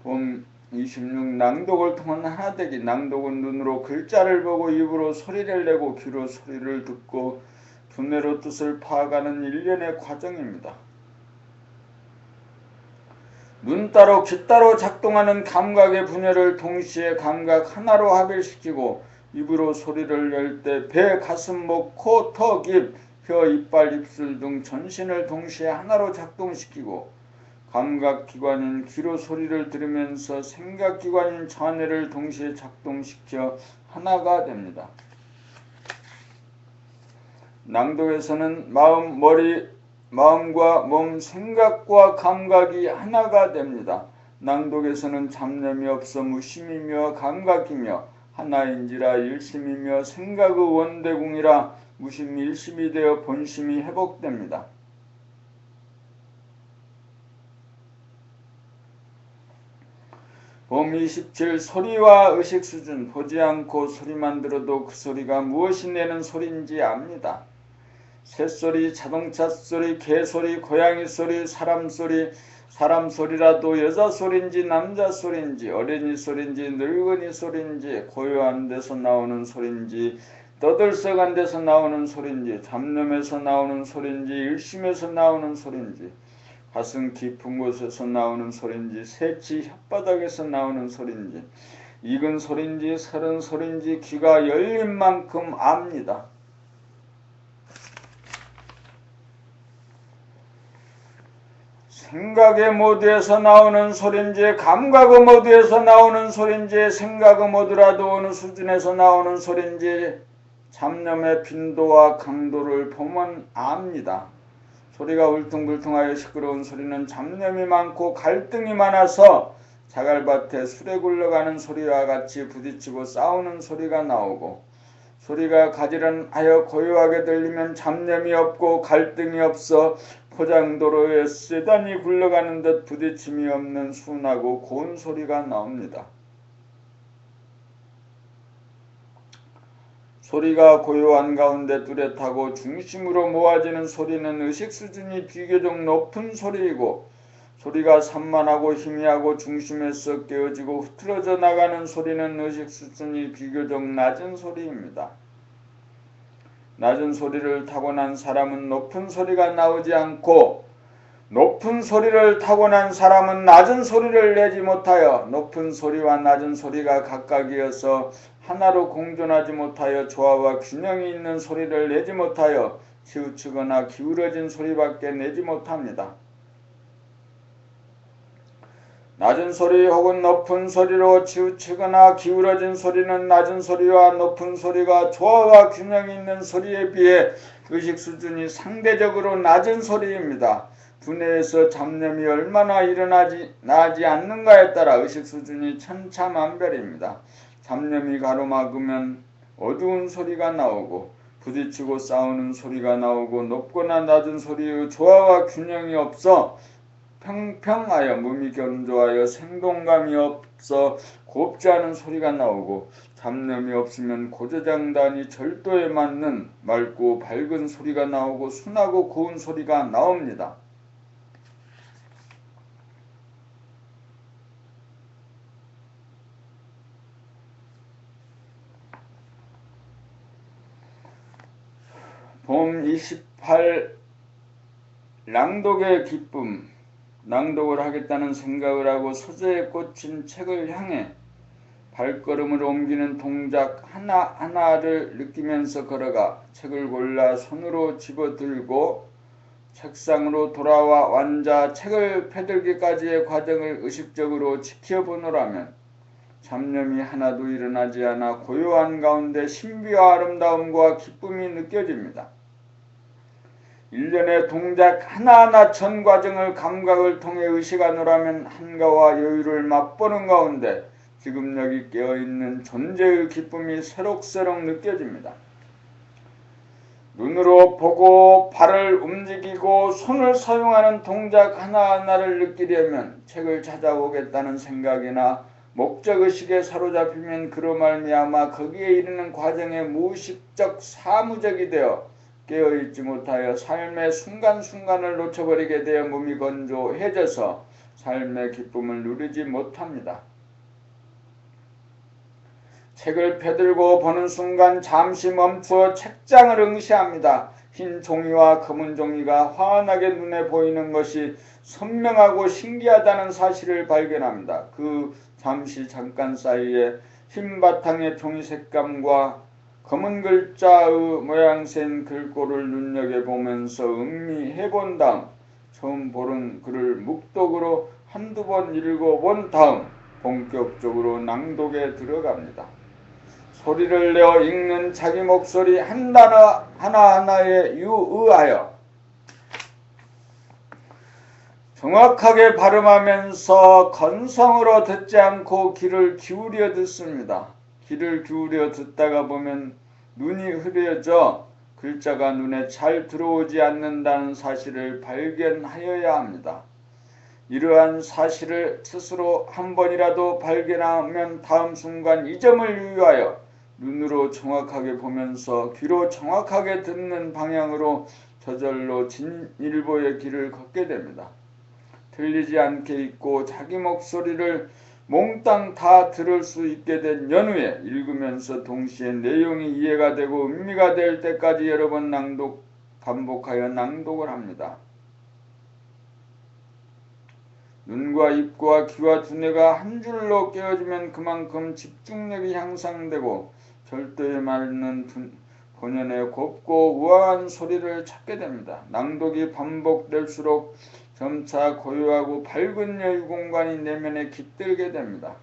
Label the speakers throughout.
Speaker 1: 봄 26. 낭독을 통한 하나되기. 낭독은 눈으로 글자를 보고 입으로 소리를 내고 귀로 소리를 듣고 두뇌로 뜻을 파악하는 일련의 과정입니다. 눈 따로 귀 따로 작동하는 감각의 분열을 동시에 감각 하나로 합일시키고 입으로 소리를 낼 때 배, 가슴, 목, 코, 턱, 입, 혀, 이빨, 입술 등 전신을 동시에 하나로 작동시키고 감각기관인 귀로 소리를 들으면서 생각기관인 자뇌를 동시에 작동시켜 하나가 됩니다. 낭독에서는 마음과 몸, 생각과 감각이 하나가 됩니다. 낭독에서는 잡념이 없어 무심이며 감각이며 하나인지라 일심이며 생각의 원대궁이라 무심이 일심이 되어 본심이 회복됩니다. 봄 27. 소리와 의식 수준. 보지 않고 소리만 들어도 그 소리가 무엇이 내는 소리인지 압니다. 새소리, 자동차 소리, 개소리, 고양이 소리, 사람 소리라도 여자 소리인지 남자 소리인지 어린이 소리인지 늙은이 소리인지 고요한 데서 나오는 소리인지 떠들썩한 데서 나오는 소리인지 잡념에서 나오는 소리인지 일심에서 나오는 소리인지 가슴 깊은 곳에서 나오는 소리인지 새치 혓바닥에서 나오는 소리인지 익은 소리인지 서른 소리인지 귀가 열린 만큼 압니다. 생각의 모드에서 나오는 소리인지 감각의 모드에서 나오는 소리인지 생각의 모드라도 어느 수준에서 나오는 소리인지 잡념의 빈도와 강도를 보면 압니다. 소리가 울퉁불퉁하여 시끄러운 소리는 잡념이 많고 갈등이 많아서 자갈밭에 술에 굴러가는 소리와 같이 부딪히고 싸우는 소리가 나오고 소리가 가지런하여 고요하게 들리면 잡념이 없고 갈등이 없어 포장도로에 세단이 굴러가는 듯 부딪힘이 없는 순하고 고운 소리가 나옵니다. 소리가 고요한 가운데 뚜렷하고 중심으로 모아지는 소리는 의식 수준이 비교적 높은 소리이고 소리가 산만하고 희미하고 중심에서 깨어지고 흐트러져 나가는 소리는 의식 수준이 비교적 낮은 소리입니다. 낮은 소리를 타고난 사람은 높은 소리가 나오지 않고 높은 소리를 타고난 사람은 낮은 소리를 내지 못하여 높은 소리와 낮은 소리가 각각이어서 하나로 공존하지 못하여 조화와 균형이 있는 소리를 내지 못하여 치우치거나 기울어진 소리밖에 내지 못합니다. 낮은 소리 혹은 높은 소리로 치우치거나 기울어진 소리는 낮은 소리와 높은 소리가 조화와 균형이 있는 소리에 비해 의식 수준이 상대적으로 낮은 소리입니다. 두뇌에서 잡념이 얼마나 나지 않는가에 따라 의식 수준이 천차만별입니다. 잡념이 가로막으면 어두운 소리가 나오고 부딪히고 싸우는 소리가 나오고 높거나 낮은 소리의 조화와 균형이 없어 평평하여 몸이 견조하여 생동감이 없어 곱지 않은 소리가 나오고 잡념이 없으면 고저장단이 절도에 맞는 맑고 밝은 소리가 나오고 순하고 고운 소리가 나옵니다. 봄 28. 낭독의 기쁨. 낭독을 하겠다는 생각을 하고 소재에 꽂힌 책을 향해 발걸음을 옮기는 동작 하나하나를 느끼면서 걸어가 책을 골라 손으로 집어들고 책상으로 돌아와 앉아 책을 펴들기까지의 과정을 의식적으로 지켜보노라면 잡념이 하나도 일어나지 않아 고요한 가운데 신비와 아름다움과 기쁨이 느껴집니다. 일련의 동작 하나하나 전 과정을 감각을 통해 의식하노라면 한가와 여유를 맛보는 가운데 지금 여기 깨어있는 존재의 기쁨이 새록새록 느껴집니다. 눈으로 보고 발을 움직이고 손을 사용하는 동작 하나하나를 느끼려면 책을 찾아오겠다는 생각이나 목적의식에 사로잡히면 그로 말미암아 거기에 이르는 과정에 무의식적 사무적이 되어 깨어있지 못하여 삶의 순간순간을 놓쳐버리게 되어 몸이 건조해져서 삶의 기쁨을 누리지 못합니다. 책을 펴들고 보는 순간 잠시 멈추어 책장을 응시합니다. 흰 종이와 검은 종이가 환하게 눈에 보이는 것이 선명하고 신기하다는 사실을 발견합니다. 그 잠깐 사이에 흰 바탕의 종이 색감과 검은 글자의 모양새인 글꼴을 눈여겨보면서 음미해본 다음 처음 보는 글을 묵독으로 한두 번 읽어본 다음 본격적으로 낭독에 들어갑니다. 소리를 내어 읽는 자기 목소리 한 단어 하나하나에 유의하여 정확하게 발음하면서 건성으로 듣지 않고 귀를 기울여 듣습니다. 귀를 기울여 듣다가 보면 눈이 흐려져 글자가 눈에 잘 들어오지 않는다는 사실을 발견하여야 합니다. 이러한 사실을 스스로 한 번이라도 발견하면 다음 순간 이 점을 유의하여 눈으로 정확하게 보면서 귀로 정확하게 듣는 방향으로 저절로 진일보의 길을 걷게 됩니다. 틀리지 않게 읽고 자기 목소리를 몽땅 다 들을 수 있게 된 연후에 읽으면서 동시에 내용이 이해가 되고 의미가 될 때까지 여러 번 반복하여 낭독을 합니다. 눈과 입과 귀와 두뇌가 한 줄로 깨어지면 그만큼 집중력이 향상되고 절도에 맞는 본연의 곱고 우아한 소리를 찾게 됩니다. 낭독이 반복될수록 점차 고요하고 밝은 여유 공간이 내면에 깃들게 됩니다.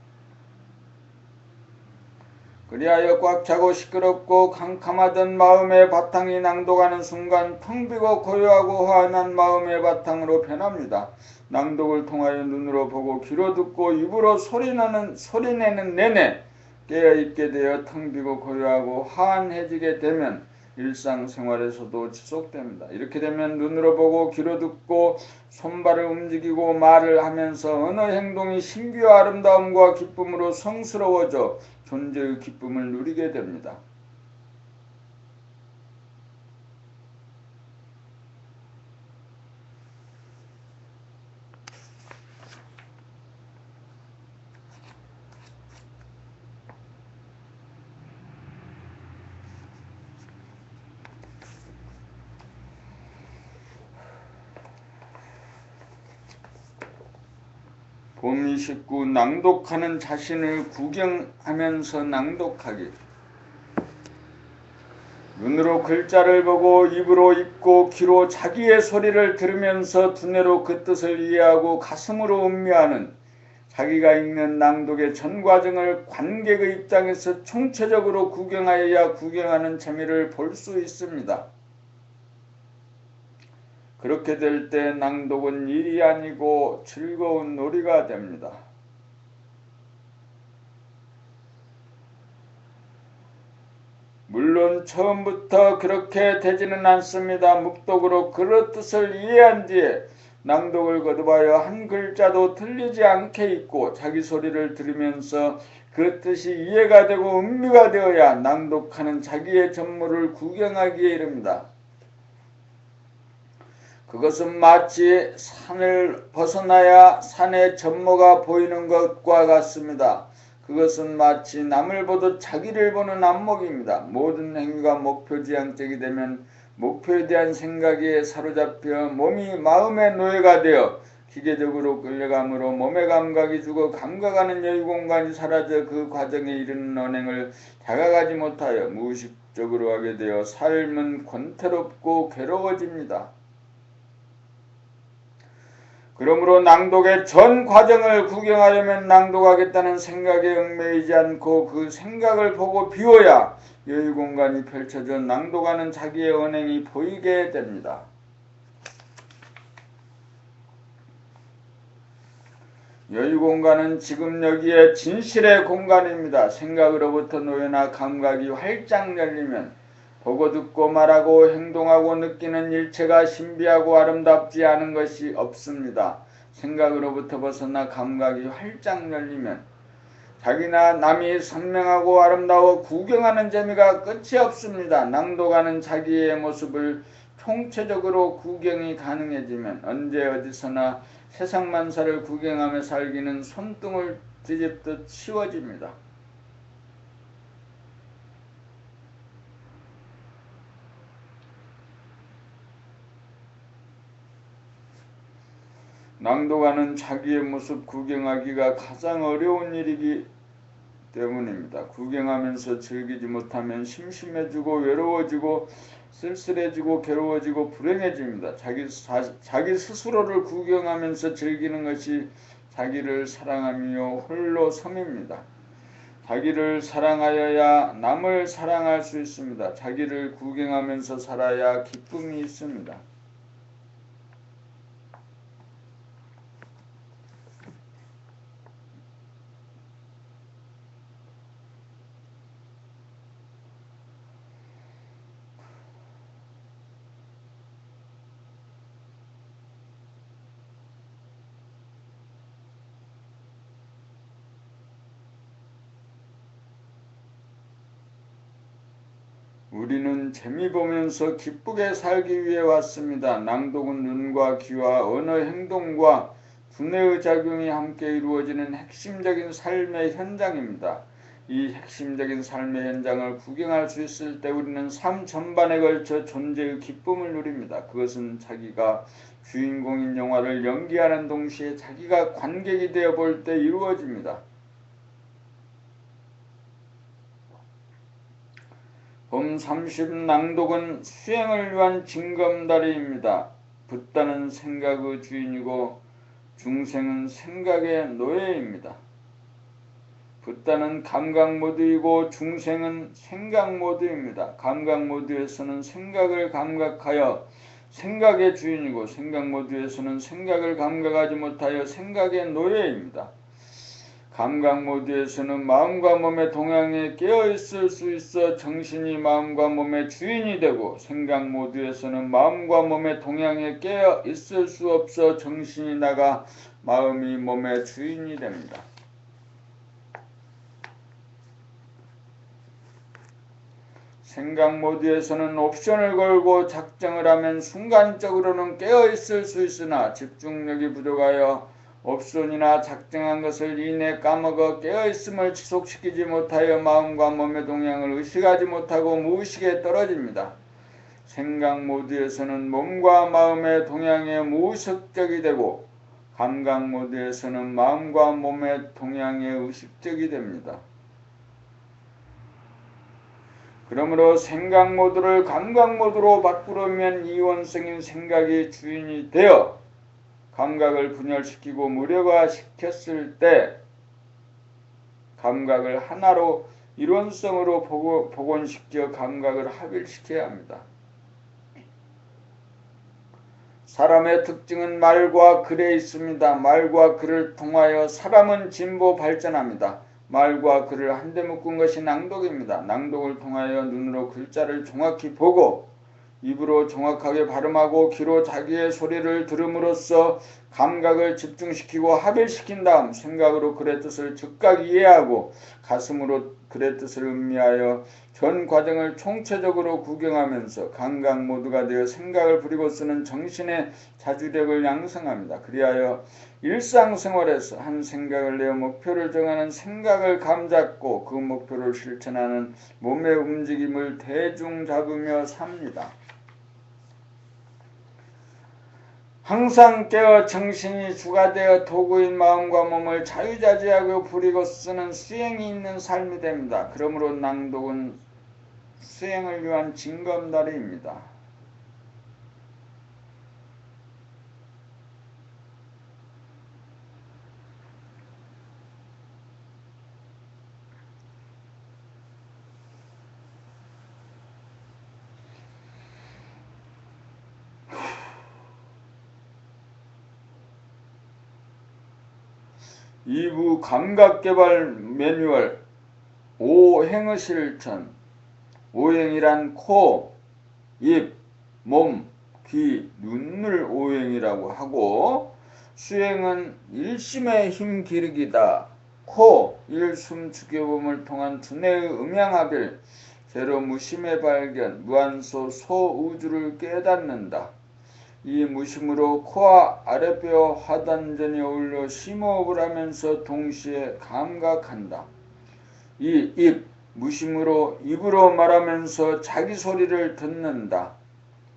Speaker 1: 그리하여 꽉 차고 시끄럽고 캄캄하던 마음의 바탕이 낭독하는 순간 텅 비고 고요하고 환한 마음의 바탕으로 변합니다. 낭독을 통하여 눈으로 보고 귀로 듣고 입으로 소리내는 내내 깨어있게 되어 텅 비고 고요하고 환해지게 되면 일상생활에서도 지속됩니다. 이렇게 되면 눈으로 보고 귀로 듣고 손발을 움직이고 말을 하면서 언어 행동이 신비와 아름다움과 기쁨으로 성스러워져 존재의 기쁨을 누리게 됩니다. 봄 29 낭독하는 자신을 구경하면서 낭독하기. 눈으로 글자를 보고 입으로 읽고 귀로 자기의 소리를 들으면서 두뇌로 그 뜻을 이해하고 가슴으로 음미하는 자기가 읽는 낭독의 전 과정을 관객의 입장에서 총체적으로 구경하여야 구경하는 재미를 볼 수 있습니다. 그렇게 될 때 낭독은 일이 아니고 즐거운 놀이가 됩니다. 물론 처음부터 그렇게 되지는 않습니다. 묵독으로 그 뜻을 이해한 뒤에 낭독을 거듭하여 한 글자도 틀리지 않게 읽고 자기 소리를 들으면서 그 뜻이 이해가 되고 음미가 되어야 낭독하는 자기의 전모를 구경하기에 이릅니다. 그것은 마치 산을 벗어나야 산의 전모가 보이는 것과 같습니다. 그것은 마치 남을 보듯 자기를 보는 안목입니다. 모든 행위가 목표지향적이 되면 목표에 대한 생각에 사로잡혀 몸이 마음의 노예가 되어 기계적으로 끌려감으로 몸의 감각이 죽어 감각하는 여유 공간이 사라져 그 과정에 이르는 언행을 다가가지 못하여 무의식적으로 하게 되어 삶은 권태롭고 괴로워집니다. 그러므로 낭독의 전 과정을 구경하려면 낭독하겠다는 생각에 얽매이지 않고 그 생각을 보고 비워야 여유 공간이 펼쳐져 낭독하는 자기의 언행이 보이게 됩니다. 여유 공간은 지금 여기에 진실의 공간입니다. 생각으로부터 노예나 감각이 활짝 열리면 보고 듣고 말하고 행동하고 느끼는 일체가 신비하고 아름답지 않은 것이 없습니다. 생각으로부터 벗어나 감각이 활짝 열리면 자기나 남이 선명하고 아름다워 구경하는 재미가 끝이 없습니다. 낭독하는 자기의 모습을 총체적으로 구경이 가능해지면 언제 어디서나 세상 만사를 구경하며 살기는 손등을 뒤집듯 쉬워집니다. 낭독하는 자기의 모습 구경하기가 가장 어려운 일이기 때문입니다. 구경하면서 즐기지 못하면 심심해지고 외로워지고 쓸쓸해지고 괴로워지고 불행해집니다. 자기 스스로를 구경하면서 즐기는 것이 자기를 사랑하며 홀로 섬입니다. 자기를 사랑하여야 남을 사랑할 수 있습니다. 자기를 구경하면서 살아야 기쁨이 있습니다. 우리는 재미 보면서 기쁘게 살기 위해 왔습니다. 낭독은 눈과 귀와 언어 행동과 두뇌의 작용이 함께 이루어지는 핵심적인 삶의 현장입니다. 이 핵심적인 삶의 현장을 구경할 수 있을 때 우리는 삶 전반에 걸쳐 존재의 기쁨을 누립니다. 그것은 자기가 주인공인 영화를 연기하는 동시에 자기가 관객이 되어 볼 때 이루어집니다. 봄 30 낭독은 수행을 위한 징검다리입니다. 붓다는 생각의 주인이고 중생은 생각의 노예입니다. 붓다는 감각 모드이고 중생은 생각 모드입니다. 감각 모드에서는 생각을 감각하여 생각의 주인이고 생각 모드에서는 생각을 감각하지 못하여 생각의 노예입니다. 감각 모드에서는 마음과 몸의 동향에 깨어있을 수 있어 정신이 마음과 몸의 주인이 되고 생각 모드에서는 마음과 몸의 동향에 깨어있을 수 없어 정신이 나가 마음이 몸의 주인이 됩니다. 생각 모드에서는 옵션을 걸고 작정을 하면 순간적으로는 깨어있을 수 있으나 집중력이 부족하여 옵션이나 작정한 것을 이내 까먹어 깨어있음을 지속시키지 못하여 마음과 몸의 동향을 의식하지 못하고 무의식에 떨어집니다. 생각 모드에서는 몸과 마음의 동향에 무의식적이 되고 감각 모드에서는 마음과 몸의 동향에 의식적이 됩니다. 그러므로 생각 모드를 감각 모드로 바꾸려면 이원성인 생각이 주인이 되어 감각을 분열시키고 무력화시켰을 때 감각을 하나로 이론성으로 복원시켜 감각을 합일시켜야 합니다. 사람의 특징은 말과 글에 있습니다. 말과 글을 통하여 사람은 진보 발전합니다. 말과 글을 한데 묶은 것이 낭독입니다. 낭독을 통하여 눈으로 글자를 정확히 보고 입으로 정확하게 발음하고 귀로 자기의 소리를 들음으로써 감각을 집중시키고 합일시킨 다음 생각으로 글의 뜻을 즉각 이해하고 가슴으로 글의 뜻을 음미하여 전 과정을 총체적으로 구경하면서 감각 모두가 되어 생각을 부리고 쓰는 정신의 자주력을 양성합니다. 그리하여 일상생활에서 한 생각을 내어 목표를 정하는 생각을 감잡고 그 목표를 실천하는 몸의 움직임을 대중 잡으며 삽니다. 항상 깨어 정신이 주가 되어 도구인 마음과 몸을 자유자재하고 부리고 쓰는 수행이 있는 삶이 됩니다. 그러므로 낭독은 수행을 위한 징검다리입니다. 이부 감각개발 매뉴얼 5행의 실천. 5행이란 코, 입, 몸, 귀, 눈을 5행이라고 하고 수행은 일심의 힘 기르기다. 코, 일숨 죽여봄을 통한 두뇌의 음양합일, 제로 무심의 발견, 무한소 소우주를 깨닫는다. 이 무심으로 코와 아랫뼈 하단전이 어울려 심호흡을 하면서 동시에 감각한다. 2. 입 무심으로 입으로 말하면서 자기 소리를 듣는다.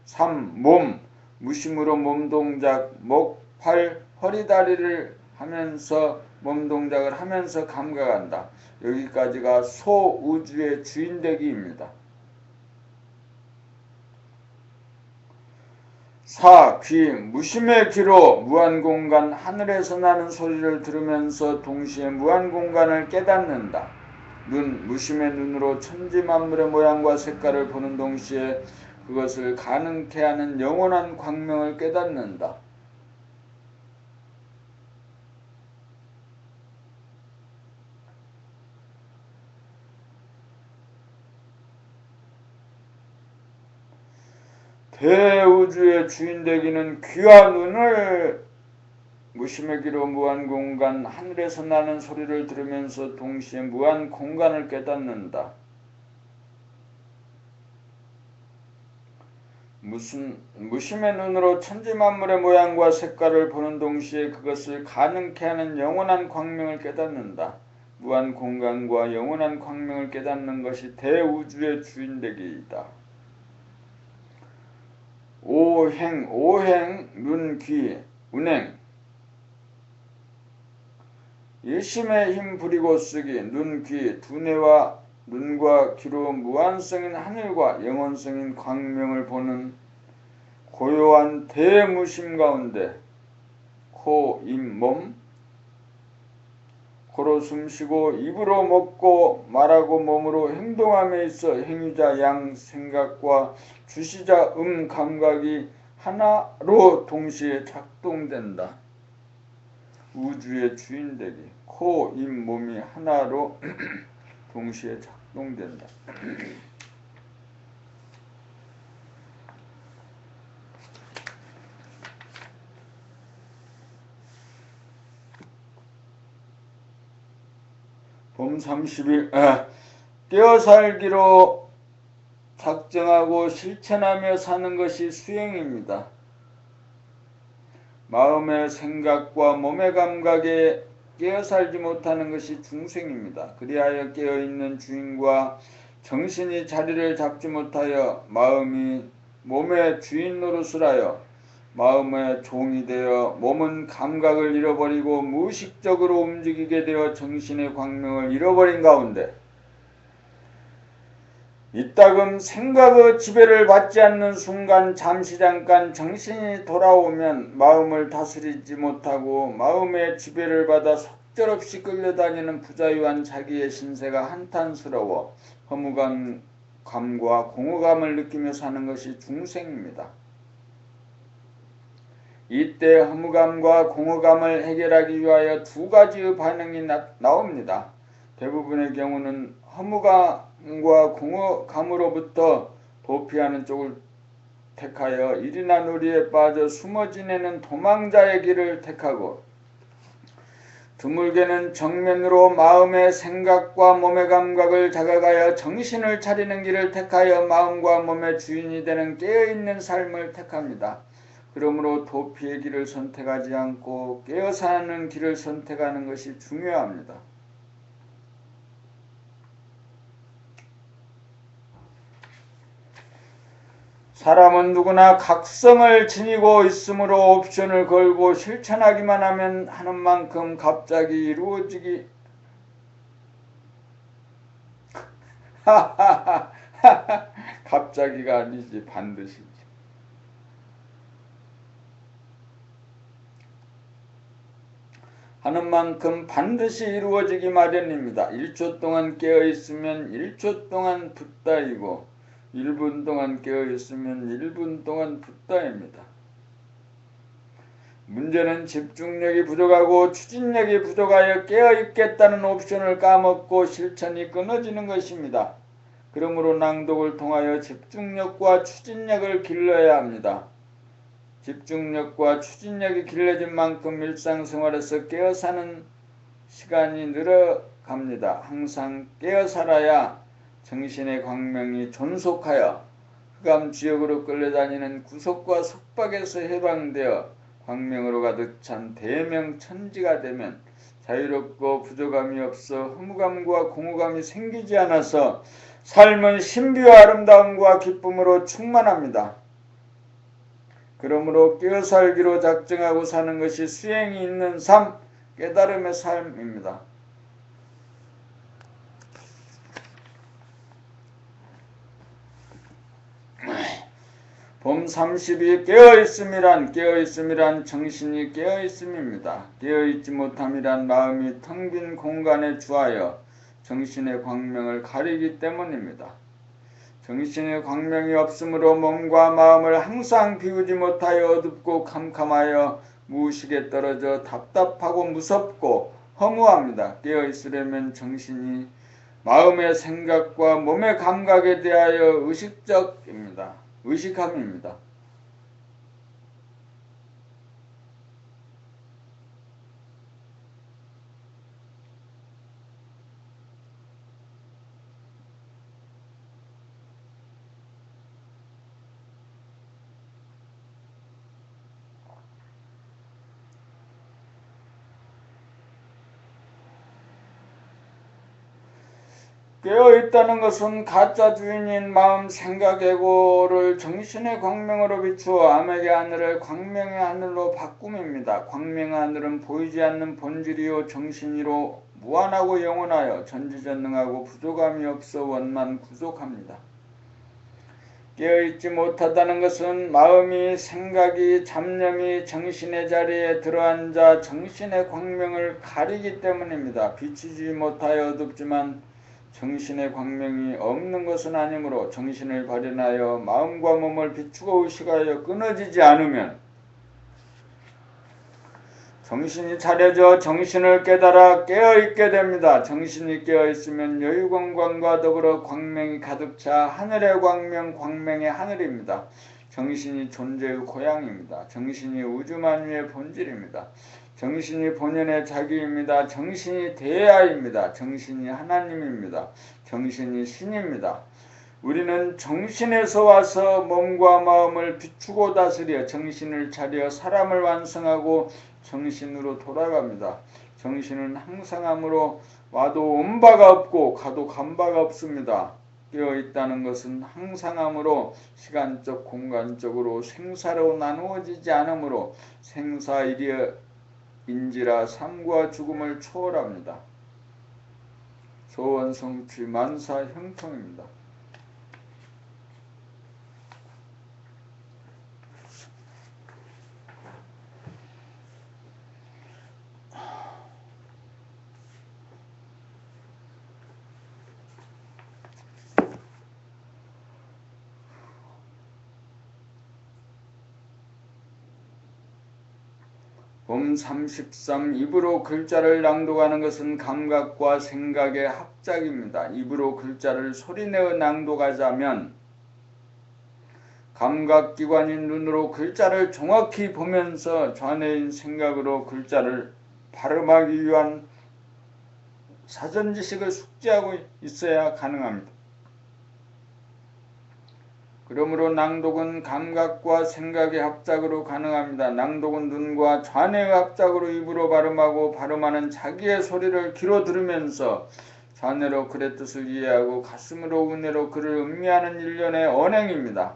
Speaker 1: 3. 몸 무심으로 몸동작 목, 팔, 허리, 다리를 하면서 몸동작을 하면서 감각한다. 여기까지가 소우주의 주인되기입니다. 4. 귀 무심의 귀로 무한공간 하늘에서 나는 소리를 들으면서 동시에 무한공간을 깨닫는다. 눈 무심의 눈으로 천지만물의 모양과 색깔을 보는 동시에 그것을 가능케 하는 영원한 광명을 깨닫는다. 대우주의 주인되기는 귀와 눈을 무심의 귀로 무한공간 하늘에서 나는 소리를 들으면서 동시에 무한공간을 깨닫는다. 무심의 눈으로 천지만물의 모양과 색깔을 보는 동시에 그것을 가능케 하는 영원한 광명을 깨닫는다. 무한공간과 영원한 광명을 깨닫는 것이 대우주의 주인되기이다. 오행, 눈, 귀, 운행 일심의 힘 부리고 쓰기 눈, 귀, 두뇌와 눈과 귀로 무한성인 하늘과 영원성인 광명을 보는 고요한 대무심 가운데 코, 입, 몸 코로 숨쉬고 입으로 먹고 말하고 몸으로 행동함에 있어 행위자 양 생각과 주시자 감각이 하나로 동시에 작동된다. 우주의 주인되기 코, 입, 몸이 하나로 동시에 작동된다. 봄 30일 깨어살기로 작정하고 실천하며 사는 것이 수행입니다. 마음의 생각과 몸의 감각에 깨어살지 못하는 것이 중생입니다. 그리하여 깨어있는 주인과 정신이 자리를 잡지 못하여 마음이 몸의 주인 노릇을 하여 마음의 종이 되어 몸은 감각을 잃어버리고 무의식적으로 움직이게 되어 정신의 광명을 잃어버린 가운데 이따금 생각의 지배를 받지 않는 순간 잠시 잠깐 정신이 돌아오면 마음을 다스리지 못하고 마음의 지배를 받아 속절없이 끌려다니는 부자유한 자기의 신세가 한탄스러워 허무감과 공허감을 느끼며 사는 것이 중생입니다. 이때 허무감과 공허감을 해결하기 위하여 두 가지의 반응이 나옵니다. 대부분의 경우는 허무감과 공허감으로부터 도피하는 쪽을 택하여 일이나 놀이에 빠져 숨어 지내는 도망자의 길을 택하고 드물게는 정면으로 마음의 생각과 몸의 감각을 자각하여 정신을 차리는 길을 택하여 마음과 몸의 주인이 되는 깨어있는 삶을 택합니다. 그러므로 도피의 길을 선택하지 않고 깨어 사는 길을 선택하는 것이 중요합니다. 사람은 누구나 각성을 지니고 있으므로 옵션을 걸고 실천하기만 하는 만큼 갑자기 이루어지기 갑자기가 아니지 반드시 하는 만큼 반드시 이루어지기 마련입니다. 1초 동안 깨어있으면 1초 동안 붓다이고 1분 동안 깨어있으면 1분 동안 붓다입니다. 문제는 집중력이 부족하고 추진력이 부족하여 깨어있겠다는 옵션을 까먹고 실천이 끊어지는 것입니다. 그러므로 낭독을 통하여 집중력과 추진력을 길러야 합니다. 집중력과 추진력이 길러진 만큼 일상생활에서 깨어사는 시간이 늘어갑니다. 항상 깨어살아야 정신의 광명이 존속하여 흑암 지역으로 끌려다니는 구속과 속박에서 해방되어 광명으로 가득 찬 대명천지가 되면 자유롭고 부족함이 없어 허무감과 공허감이 생기지 않아서 삶은 신비와 아름다움과 기쁨으로 충만합니다. 그러므로 깨어 살기로 작정하고 사는 것이 수행이 있는 삶, 깨달음의 삶입니다. 봄 30이 깨어있음이란 정신이 깨어있음입니다. 깨어있지 못함이란 마음이 텅 빈 공간에 주하여 정신의 광명을 가리기 때문입니다. 정신의 광명이 없으므로 몸과 마음을 항상 비우지 못하여 어둡고 캄캄하여 무의식에 떨어져 답답하고 무섭고 허무합니다. 깨어있으려면 정신이 마음의 생각과 몸의 감각에 대하여 의식함입니다. 깨어있다는 것은 가짜 주인인 마음, 생각, 에고를 정신의 광명으로 비추어 암흑의 하늘을 광명의 하늘로 바꿈입니다. 광명의 하늘은 보이지 않는 본질이요 정신이로 무한하고 영원하여 전지전능하고 부족함이 없어 원만 구속합니다. 깨어있지 못하다는 것은 마음이, 생각이, 잡념이 정신의 자리에 들어앉아 정신의 광명을 가리기 때문입니다. 비추지 못하여 어둡지만 정신의 광명이 없는 것은 아니므로 정신을 발현하여 마음과 몸을 비추고 의식하여 끊어지지 않으면 정신이 차려져 정신을 깨달아 깨어있게 됩니다. 정신이 깨어있으면 여유건강과 더불어 광명이 가득 차 하늘의 광명, 광명의 하늘입니다. 정신이 존재의 고향입니다. 정신이 우주만유의 본질입니다. 정신이 본연의 자기입니다. 정신이 대야입니다. 정신이 하나님입니다. 정신이 신입니다. 우리는 정신에서 와서 몸과 마음을 비추고 다스려 정신을 차려 사람을 완성하고 정신으로 돌아갑니다. 정신은 항상함으로 와도 온 바가 없고 가도 간 바가 없습니다. 깨어있다는 것은 항상함으로 시간적 공간적으로 생사로 나누어지지 않으므로 생사일이인지라 삶과 죽음을 초월합니다. 소원성취 만사 형통입니다. 봄 33 입으로 글자를 낭독하는 것은 감각과 생각의 합작입니다. 입으로 글자를 소리내어 낭독하자면 감각기관인 눈으로 글자를 정확히 보면서 좌뇌인 생각으로 글자를 발음하기 위한 사전지식을 숙지하고 있어야 가능합니다. 그러므로 낭독은 감각과 생각의 합작으로 가능합니다. 낭독은 눈과 좌뇌의 합작으로 입으로 발음하고 발음하는 자기의 소리를 귀로 들으면서 좌뇌로 글의 뜻을 이해하고 가슴으로 우뇌로 글을 음미하는 일련의 언행입니다.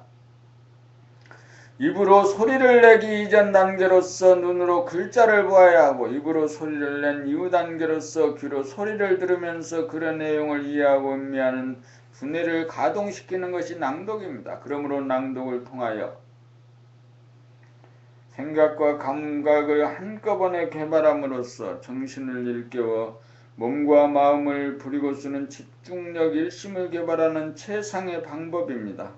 Speaker 1: 입으로 소리를 내기 이전 단계로서 눈으로 글자를 보아야 하고 입으로 소리를 낸 이후 단계로서 귀로 소리를 들으면서 글의 내용을 이해하고 음미하는 두뇌를 가동시키는 것이 낭독입니다. 그러므로 낭독을 통하여 생각과 감각을 한꺼번에 개발함으로써 정신을 일깨워 몸과 마음을 부리고 쓰는 집중력 일심을 개발하는 최상의 방법입니다.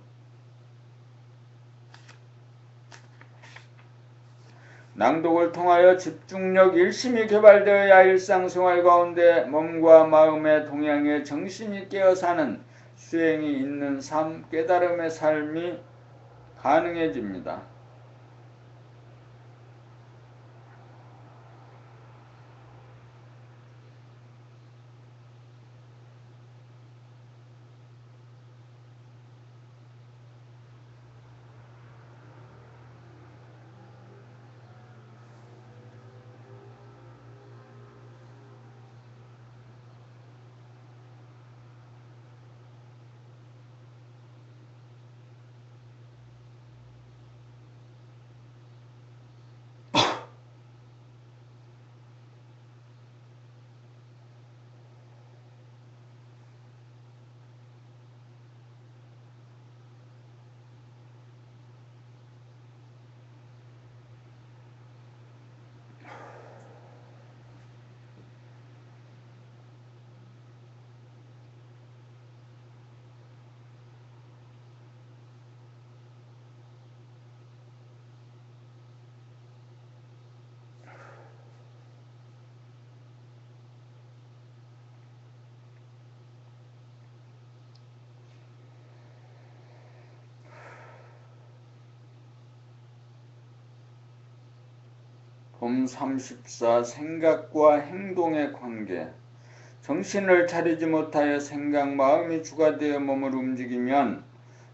Speaker 1: 낭독을 통하여 집중력 일심이 개발되어야 일상생활 가운데 몸과 마음의 동향에 정신이 깨어 사는 수행이 있는 삶, 깨달음의 삶이 가능해집니다. 봄 34. 생각과 행동의 관계. 정신을 차리지 못하여 생각, 마음이 주가 되어 몸을 움직이면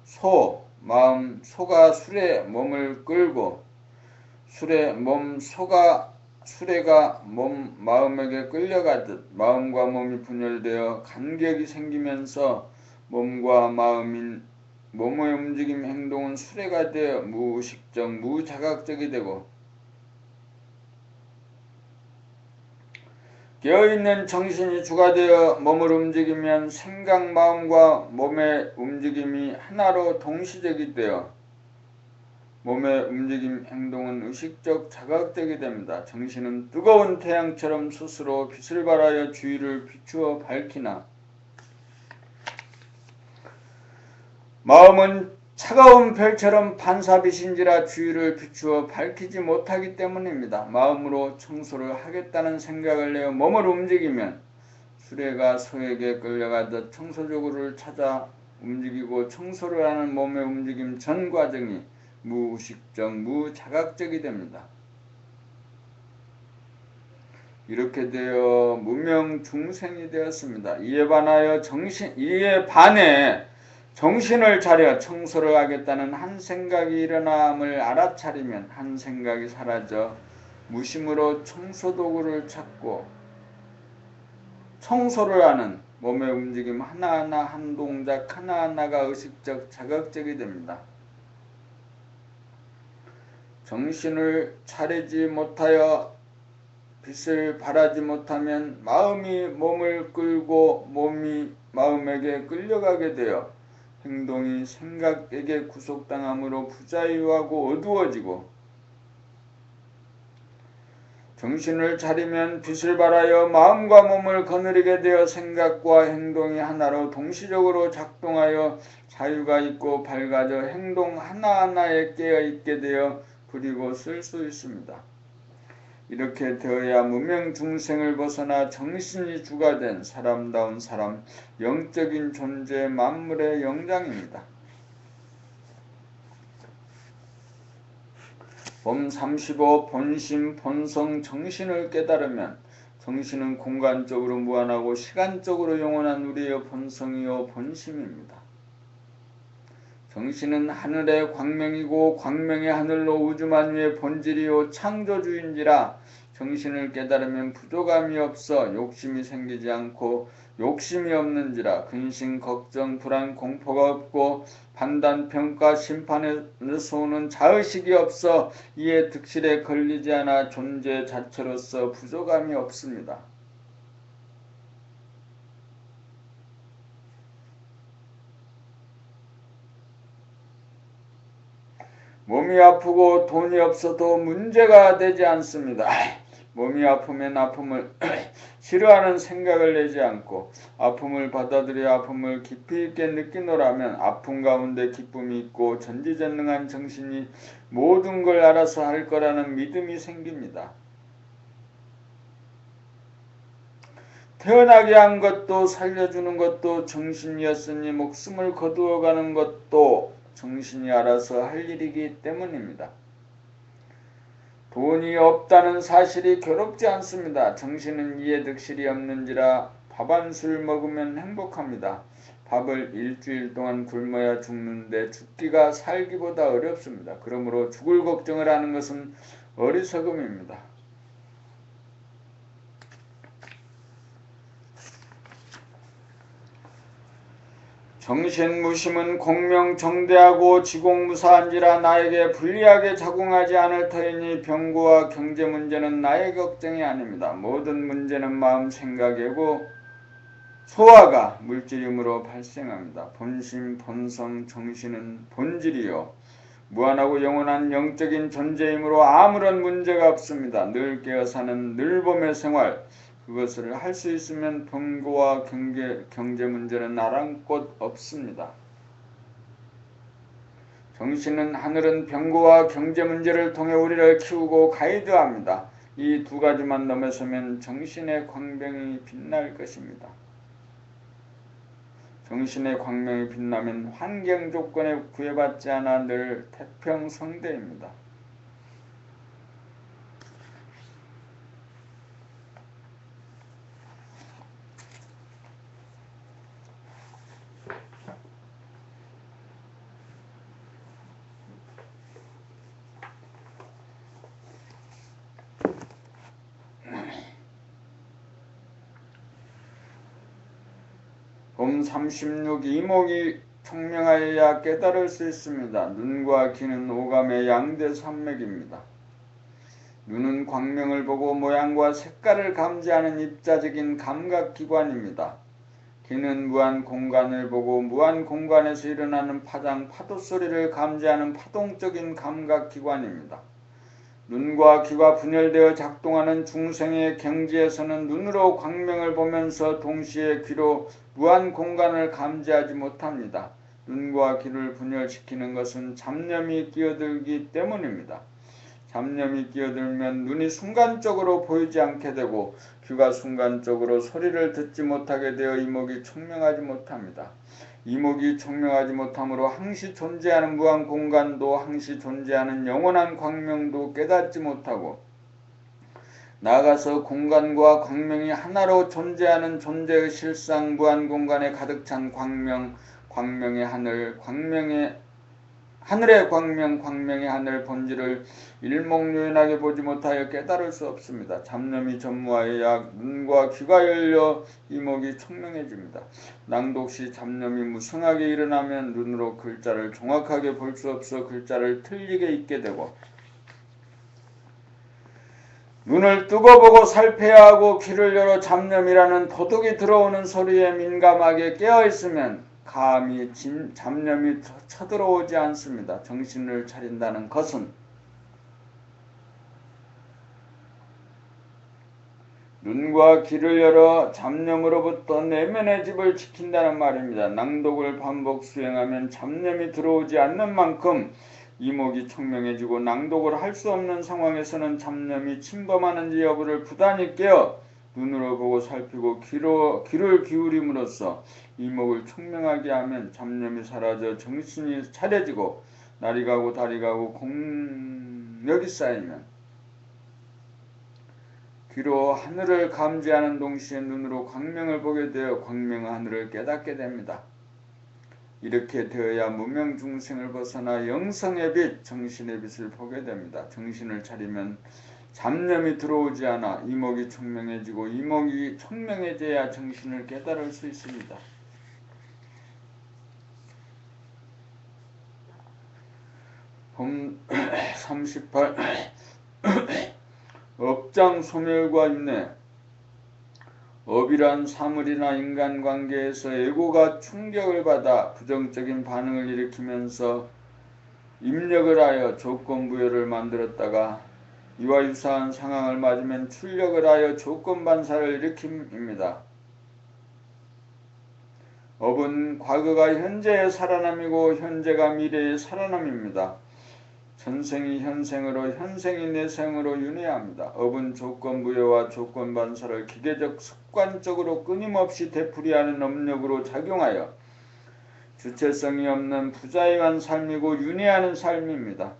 Speaker 1: 소가 술에 몸을 끌고 수레가 마음에게 끌려가듯 마음과 몸이 분열되어 간격이 생기면서 몸의 움직임 행동은 수레가 되어 무의식적, 무자각적이 되고 깨어있는 정신이 주가 되어 몸을 움직이면 생각, 마음과 몸의 움직임이 하나로 동시적이 되어 몸의 움직임, 행동은 의식적, 자각적이 됩니다. 정신은 뜨거운 태양처럼 스스로 빛을 발하여 주위를 비추어 밝히나 마음은 차가운 별처럼 반사빛인지라 주위를 비추어 밝히지 못하기 때문입니다. 마음으로 청소를 하겠다는 생각을 내어 몸을 움직이면 수레가 소에게 끌려가듯 청소도구를 찾아 움직이고 청소를 하는 몸의 움직임 전 과정이 무의식적, 무자각적이 됩니다. 이렇게 되어 무명중생이 되었습니다. 이에 반해 정신을 차려 청소를 하겠다는 한 생각이 일어남을 알아차리면 한 생각이 사라져 무심으로 청소도구를 찾고 청소를 하는 몸의 움직임 하나하나, 한 동작 하나하나가 의식적, 자각적이 됩니다. 정신을 차리지 못하여 빛을 발하지 못하면 마음이 몸을 끌고 몸이 마음에게 끌려가게 되어 행동이 생각에게 구속당함으로 부자유하고 어두워지고 정신을 차리면 빛을 발하여 마음과 몸을 거느리게 되어 생각과 행동이 하나로 동시적으로 작동하여 자유가 있고 밝아져 행동 하나하나에 깨어있게 되어 부리고 쓸 수 있습니다. 이렇게 되어야 무명중생을 벗어나 정신이 주가 된 사람다운 사람, 영적인 존재 만물의 영장입니다. 봄 35. 본심, 본성, 정신을 깨달으면 정신은 공간적으로 무한하고 시간적으로 영원한 우리의 본성이요 본심입니다. 정신은 하늘의 광명이고 광명의 하늘로 우주만유의 본질이요 창조주인지라 정신을 깨달으면 부족함이 없어 욕심이 생기지 않고 욕심이 없는지라 근심, 걱정, 불안, 공포가 없고 판단, 평가, 심판에서 오는 자의식이 없어 이에 득실에 걸리지 않아 존재 자체로서 부족함이 없습니다. 몸이 아프고 돈이 없어도 문제가 되지 않습니다. 몸이 아프면 아픔을 싫어하는 생각을 내지 않고 아픔을 받아들여 아픔을 깊이 있게 느끼노라면 아픔 가운데 기쁨이 있고 전지전능한 정신이 모든 걸 알아서 할 거라는 믿음이 생깁니다. 태어나게 한 것도 살려주는 것도 정신이었으니 목숨을 거두어가는 것도 정신이 알아서 할 일이기 때문입니다. 돈이 없다는 사실이 괴롭지 않습니다. 정신은 이에 득실이 없는지라 밥 한 술 먹으면 행복합니다. 밥을 일주일 동안 굶어야 죽는데 죽기가 살기보다 어렵습니다. 그러므로 죽을 걱정을 하는 것은 어리석음입니다. 정신무심은 공명정대하고 지공무사한지라 나에게 불리하게 작용하지 않을 터이니 병고와 경제문제는 나의 걱정이 아닙니다. 모든 문제는 마음 생각이고 소화가 물질임으로 발생합니다. 본심, 본성, 정신은 본질이요 무한하고 영원한 영적인 존재이므로 아무런 문제가 없습니다. 늘 깨어 사는 늘봄의 생활 그것을 할 수 있으면 병고와 경제 문제는 아랑곳 없습니다. 정신은 하늘은 병고와 경제 문제를 통해 우리를 키우고 가이드합니다. 이 두 가지만 넘어서면 정신의 광명이 빛날 것입니다. 정신의 광명이 빛나면 환경 조건에 구애받지 않아 늘 태평성대입니다. 봄 36 이목이 총명하여야 깨달을 수 있습니다. 눈과 귀는 오감의 양대 산맥입니다. 눈은 광명을 보고 모양과 색깔을 감지하는 입자적인 감각기관입니다. 귀는 무한 공간을 보고 무한 공간에서 일어나는 파도 소리를 감지하는 파동적인 감각기관입니다. 눈과 귀가 분열되어 작동하는 중생의 경지에서는 눈으로 광명을 보면서 동시에 귀로 무한 공간을 감지하지 못합니다. 눈과 귀를 분열시키는 것은 잡념이 끼어들기 때문입니다. 잡념이 끼어들면 눈이 순간적으로 보이지 않게 되고 귀가 순간적으로 소리를 듣지 못하게 되어 이목이 총명하지 못합니다. 이목이 총명하지 못함으로 항시 존재하는 무한 공간도 항시 존재하는 영원한 광명도 깨닫지 못하고 나아가서 공간과 광명이 하나로 존재하는 존재의 실상 무한 공간에 가득 찬 광명의 하늘, 하늘의 광명의 하늘 본질을 일목요연하게 보지 못하여 깨달을 수 없습니다. 잡념이 전무하여야 눈과 귀가 열려 이목이 총명해집니다. 낭독 시 잡념이 무성하게 일어나면 눈으로 글자를 정확하게 볼 수 없어 글자를 틀리게 읽게 되고 눈을 뜨고 보고 살펴야 하고 귀를 열어 잡념이라는 도둑이 들어오는 소리에 민감하게 깨어있으면 감히 잡념이 쳐들어오지 않습니다. 정신을 차린다는 것은 눈과 귀를 열어 잡념으로부터 내면의 집을 지킨다는 말입니다. 낭독을 반복 수행하면 잡념이 들어오지 않는 만큼 이목이 총명해지고 낭독을 할 수 없는 상황에서는 잡념이 침범하는지 여부를 부단히 깨어 눈으로 보고 살피고 귀를 기울임으로써 이목을 총명하게 하면 잡념이 사라져 정신이 차려지고 날이 가고 달이 가고 공력이 쌓이면 귀로 하늘을 감지하는 동시에 눈으로 광명을 보게 되어 광명의 하늘을 깨닫게 됩니다. 이렇게 되어야 무명중생을 벗어나 영성의 빛, 정신의 빛을 보게 됩니다. 정신을 차리면 잡념이 들어오지 않아 이목이 총명해지고 이목이 총명해져야 정신을 깨달을 수 있습니다. 봄 38 업장 소멸과 윤회. 업이란 사물이나 인간관계에서 에고가 충격을 받아 부정적인 반응을 일으키면서 입력을 하여 조건부여를 만들었다가 이와 유사한 상황을 맞으면 출력을 하여 조건반사를 일으킵니다. 업은 과거가 현재의 살아남이고 현재가 미래의 살아남입니다. 전생이 현생으로 현생이 내생으로 윤회합니다. 업은 조건부여와 조건반사를 기계적 습관적으로 끊임없이 되풀이하는 업력으로 작용하여 주체성이 없는 부자유한 삶이고 윤회하는 삶입니다.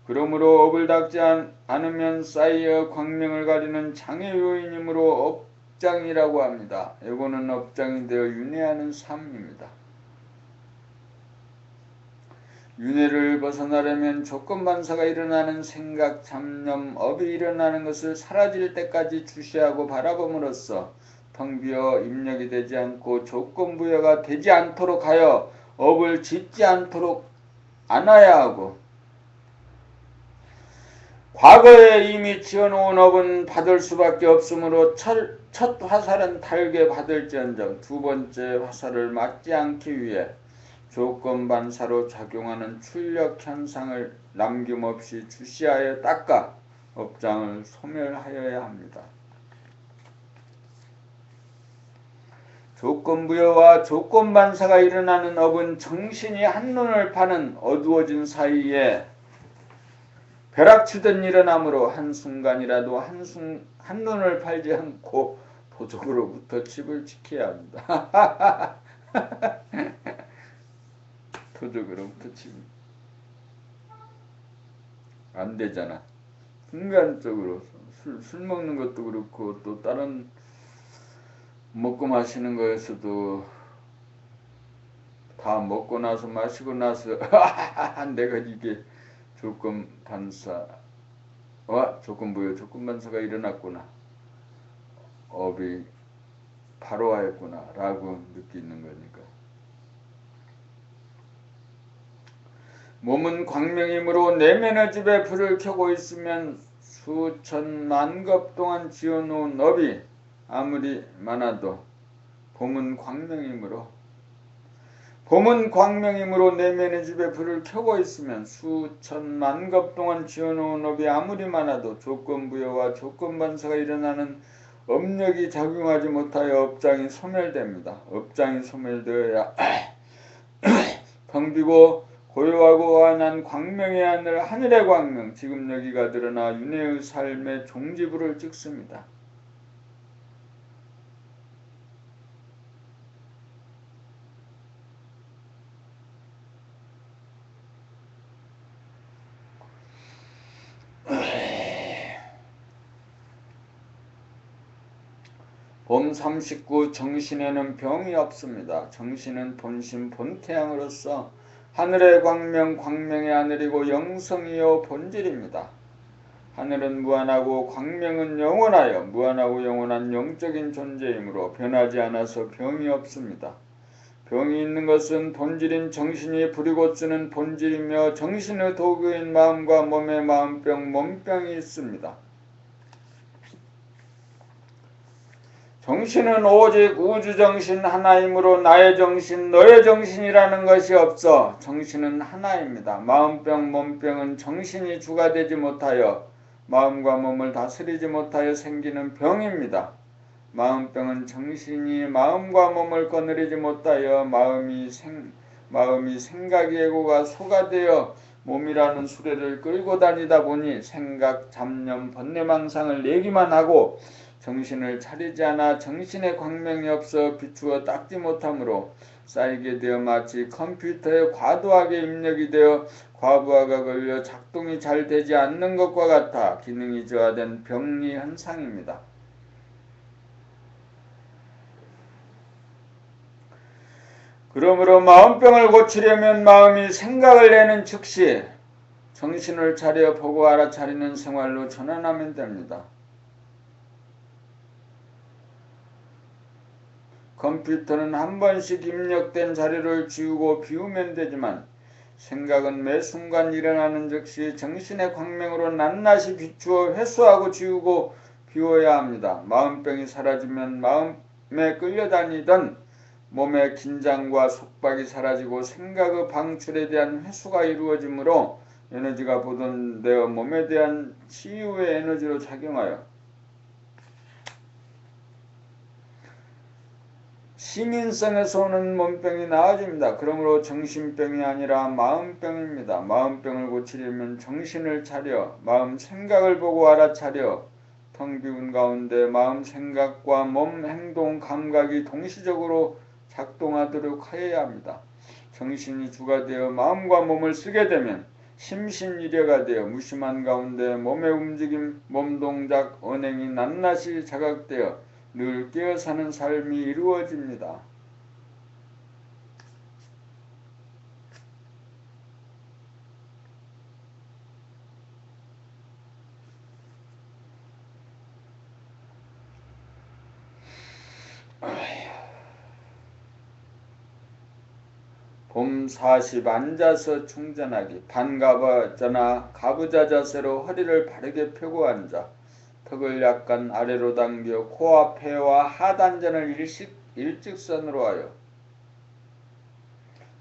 Speaker 1: 그러므로 업을 닦지 않으면 쌓여 광명을 가리는 장애 요인이므로 업장이라고 합니다. 에고는 업장이 되어 윤회하는 삶입니다. 윤회를 벗어나려면 조건반사가 일어나는 생각, 잡념, 업이 일어나는 것을 사라질 때까지 주시하고 바라봄으로써 텅 비어 입력이 되지 않고 조건부여가 되지 않도록 하여 업을 짓지 않아야 하고 과거에 이미 지어놓은 업은 받을 수밖에 없으므로 첫 화살은 달게 받을지언정 두 번째 화살을 맞지 않기 위해 조건반사로 작용하는 출력 현상을 남김없이 주시하여 닦아 업장을 소멸하여야 합니다. 조건부여와 조건반사가 일어나는 업은 정신이 한눈을 파는 어두워진 사이에 벼락치듯 일어나므로 한순간이라도 한눈을 팔지 않고 도적으로부터 집을 지켜야 합니다. 도적으로부터 집 안 되잖아. 순간적으로 술 먹는 것도 그렇고 또 다른 먹고 마시는 거에서도 다 먹고 나서 마시고 나서 내가 이게 조건반사와 조건부여 조건반사가 일어났구나. 업이 바로 하였구나 라고 느끼는 거니까. 몸은 광명이므로 내면의 집에 불을 켜고 있으면 수천만 겁 동안 지어놓은 업이 아무리 많아도 봄은 광명이므로 내면의 집에 불을 켜고 있으면 수천만 겁 동안 지어놓은 업이 아무리 많아도 조건부여와 조건반사가 일어나는 업력이 작용하지 못하여 업장이 소멸됩니다. 업장이 소멸되어야 텅비고 고요하고 환한 광명의 하늘, 하늘의 광명, 지금 여기가 드러나 윤회의 삶의 종지부를 찍습니다. 봄 39 정신에는 병이 없습니다. 정신은 본심 본태양으로서 하늘의 광명, 광명의 하늘이고 영성이요 본질입니다. 하늘은 무한하고 광명은 영원하여 무한하고 영원한 영적인 존재이므로 변하지 않아서 병이 없습니다. 병이 있는 것은 본질인 정신이 부리고 쓰는 본질이며 정신의 도구인 마음과 몸에 마음병, 몸병이 있습니다. 정신은 오직 우주정신 하나이므로 나의 정신, 너의 정신이라는 것이 없어 정신은 하나입니다. 마음병, 몸병은 정신이 주가 되지 못하여 마음과 몸을 다스리지 못하여 생기는 병입니다. 마음병은 정신이 마음과 몸을 거느리지 못하여 마음이 생각의 에고가 소가 되어 몸이라는 수레를 끌고 다니다 보니 생각, 잡념, 번뇌망상을 내기만 하고 정신을 차리지 않아 정신의 광명이 없어 비추어 닦지 못하므로 쌓이게 되어 마치 컴퓨터에 과도하게 입력이 되어 과부하가 걸려 작동이 잘 되지 않는 것과 같아 기능이 저하된 병리 현상입니다. 그러므로 마음병을 고치려면 마음이 생각을 내는 즉시 정신을 차려 보고 알아차리는 생활로 전환하면 됩니다. 컴퓨터는 한 번씩 입력된 자료를 지우고 비우면 되지만 생각은 매 순간 일어나는 즉시 정신의 광명으로 낱낱이 비추어 회수하고 지우고 비워야 합니다. 마음병이 사라지면 마음에 끌려다니던 몸의 긴장과 속박이 사라지고 생각의 방출에 대한 회수가 이루어지므로 에너지가 보존되어 몸에 대한 치유의 에너지로 작용하여 시민성에서 오는 몸병이 나아집니다. 그러므로 정신병이 아니라 마음병입니다. 마음병을 고치려면 정신을 차려 마음 생각을 보고 알아차려 텅 비운 가운데 마음 생각과 몸 행동 감각이 동시적으로 작동하도록 하여야 합니다. 정신이 주가 되어 마음과 몸을 쓰게 되면 심신일여가 되어 무심한 가운데 몸의 움직임, 몸 동작, 언행이 낱낱이 자각되어 늘 깨어 사는 삶이 이루어집니다. 봄 40 앉아서 충전하기. 반가부자나 가부좌 자세로 허리를 바르게 펴고 앉아 턱을 약간 아래로 당겨 코와 폐와 하단전을 일직선으로 하여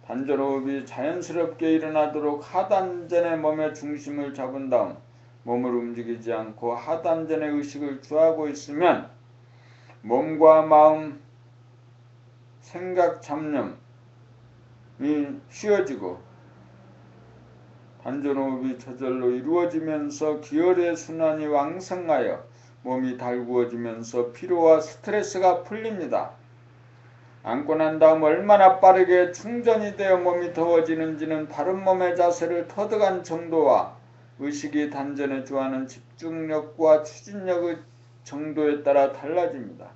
Speaker 1: 단전호흡이 자연스럽게 일어나도록 하단전의 몸의 중심을 잡은 다음 몸을 움직이지 않고 하단전의 의식을 주하고 있으면 몸과 마음, 생각, 잡념이 쉬어지고 단전호흡이 저절로 이루어지면서 기혈의 순환이 왕성하여 몸이 달구어지면서 피로와 스트레스가 풀립니다. 앉고 난 다음 얼마나 빠르게 충전이 되어 몸이 더워지는지는 바른 몸의 자세를 터득한 정도와 의식이 단전에 주하는 집중력과 추진력의 정도에 따라 달라집니다.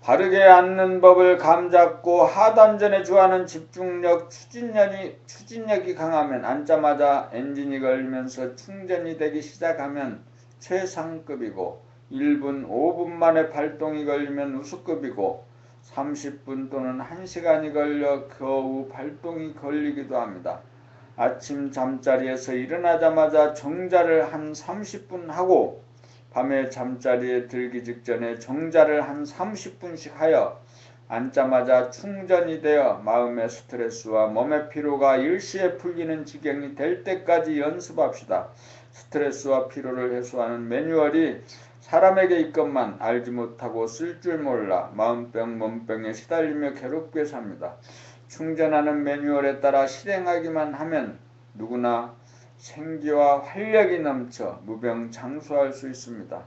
Speaker 1: 바르게 앉는 법을 감잡고 하단전에 주하는 집중력, 추진력이 강하면 앉자마자 엔진이 걸리면서 충전이 되기 시작하면 최상급이고 1분, 5분 만에 발동이 걸리면 우수급이고 30분 또는 1시간이 걸려 겨우 발동이 걸리기도 합니다. 아침 잠자리에서 일어나자마자 정자를 한 30분 하고 밤에 잠자리에 들기 직전에 정자를 한 30분씩 하여 앉자마자 충전이 되어 마음의 스트레스와 몸의 피로가 일시에 풀리는 지경이 될 때까지 연습합시다. 스트레스와 피로를 해소하는 매뉴얼이 사람에게 있건만 알지 못하고 쓸 줄 몰라 마음병 몸병에 시달리며 괴롭게 삽니다. 충전하는 매뉴얼에 따라 실행하기만 하면 누구나 생기와 활력이 넘쳐 무병장수할 수 있습니다.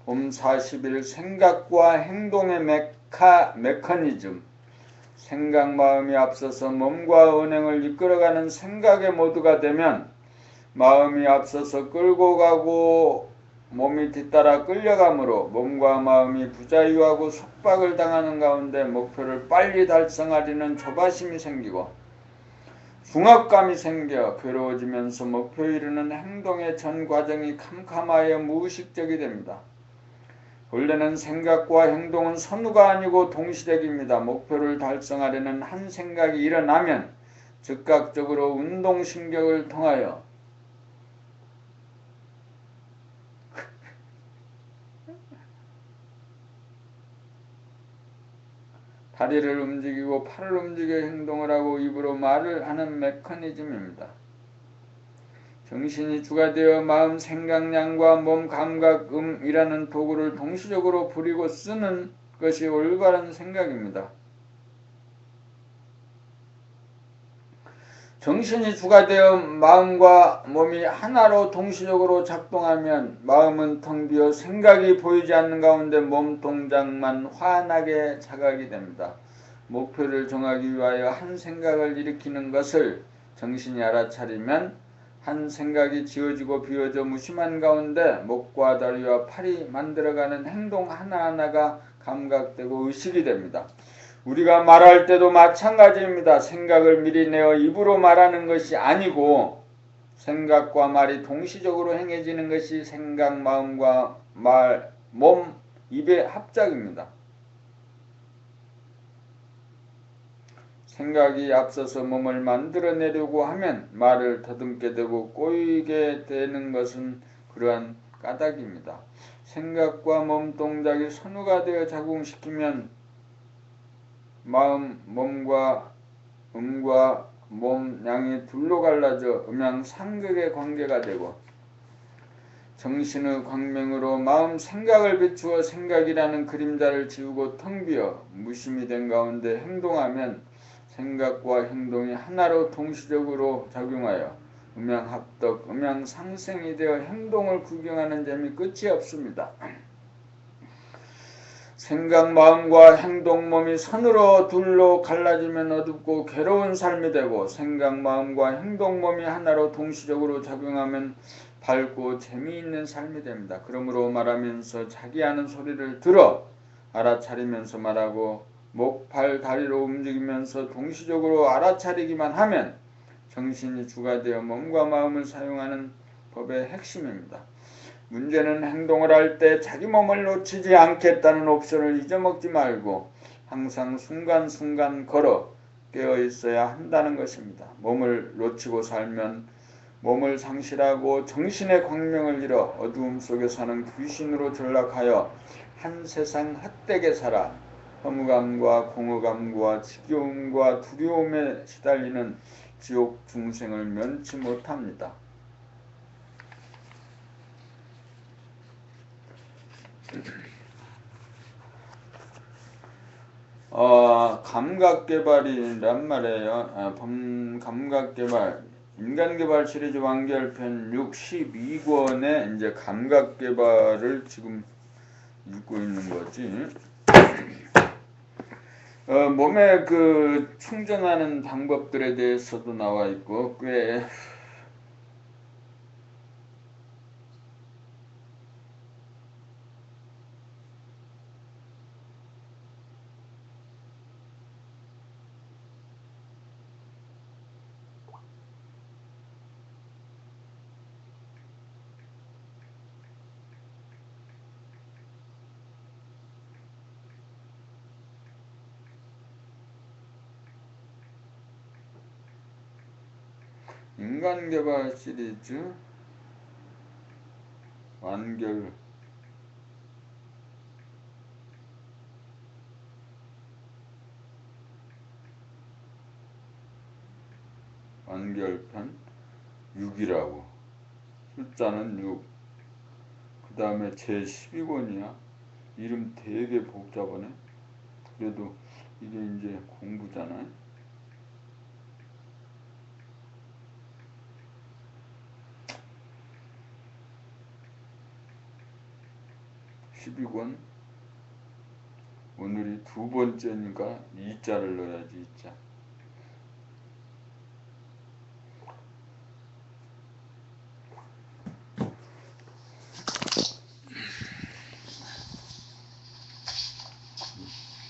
Speaker 1: 봄 40일 생각과 행동의 메커니즘. 생각 마음이 앞서서 몸과 은행을 이끌어가는 생각의 모두가 되면 마음이 앞서서 끌고 가고 몸이 뒤따라 끌려가므로 몸과 마음이 부자유하고 속박을 당하는 가운데 목표를 빨리 달성하려는 조바심이 생기고 중압감이 생겨 괴로워지면서 목표에 이르는 행동의 전 과정이 캄캄하여 무의식적이 됩니다. 본래는 생각과 행동은 선우가 아니고 동시대기입니다. 목표를 달성하려는 한 생각이 일어나면 즉각적으로 운동신경을 통하여 다리를 움직이고 팔을 움직여 행동을 하고 입으로 말을 하는 메커니즘입니다. 정신이 주가 되어 마음 생각량과 몸 감각이라는 도구를 동시적으로 부리고 쓰는 것이 올바른 생각입니다. 정신이 주가 되어 마음과 몸이 하나로 동시적으로 작동하면 마음은 텅 비어 생각이 보이지 않는 가운데 몸 동작만 환하게 자각이 됩니다. 목표를 정하기 위하여 한 생각을 일으키는 것을 정신이 알아차리면 한 생각이 지어지고 비워져 무심한 가운데 목과 다리와 팔이 만들어가는 행동 하나하나가 감각되고 의식이 됩니다. 우리가 말할 때도 마찬가지입니다. 생각을 미리 내어 입으로 말하는 것이 아니고 생각과 말이 동시적으로 행해지는 것이 생각, 마음과 말, 몸, 입의 합작입니다. 생각이 앞서서 몸을 만들어내려고 하면 말을 더듬게 되고 꼬이게 되는 것은 그러한 까닭입니다. 생각과 몸 동작이 선우가 되어 작용시키면 마음, 몸과 음과 몸 양이 둘로 갈라져 음양상극의 관계가 되고 정신의 광명으로 마음 생각을 비추어 생각이라는 그림자를 지우고 텅 비어 무심이 된 가운데 행동하면 생각과 행동이 하나로 동시적으로 작용하여 음양합덕, 음양상생이 되어 행동을 구경하는 점이 끝이 없습니다. 생각, 마음과 행동, 몸이 선으로 둘로 갈라지면 어둡고 괴로운 삶이 되고 생각, 마음과 행동, 몸이 하나로 동시적으로 작용하면 밝고 재미있는 삶이 됩니다. 그러므로 말하면서 자기 하는 소리를 들어 알아차리면서 말하고 목, 발, 다리로 움직이면서 동시적으로 알아차리기만 하면 정신이 주가 되어 몸과 마음을 사용하는 법의 핵심입니다. 문제는 행동을 할 때 자기 몸을 놓치지 않겠다는 옵션을 잊어먹지 말고 항상 순간순간 걸어 깨어 있어야 한다는 것입니다. 몸을 놓치고 살면 몸을 상실하고 정신의 광명을 잃어 어두움 속에 사는 귀신으로 전락하여 한 세상 헛되게 살아 허무감과 공허감과 지겨움과 두려움에 시달리는 지옥 중생을 면치 못합니다. 감각개발이란 말이에요. 감각개발, 인간개발 시리즈 완결편 62권에 이제 감각개발을 지금 읽고 있는 거지. 몸에 그 충전하는 방법들에 대해서도 나와 있고 꽤 인간개발 시리즈 완결 완결편 6이라고 숫자는 6. 그 다음에 제 12권이야. 이름 되게 복잡하네. 그래도 이게 이제 공부잖아. 12권. 오늘이 두 번째니까 2자를 넣어야지 2자.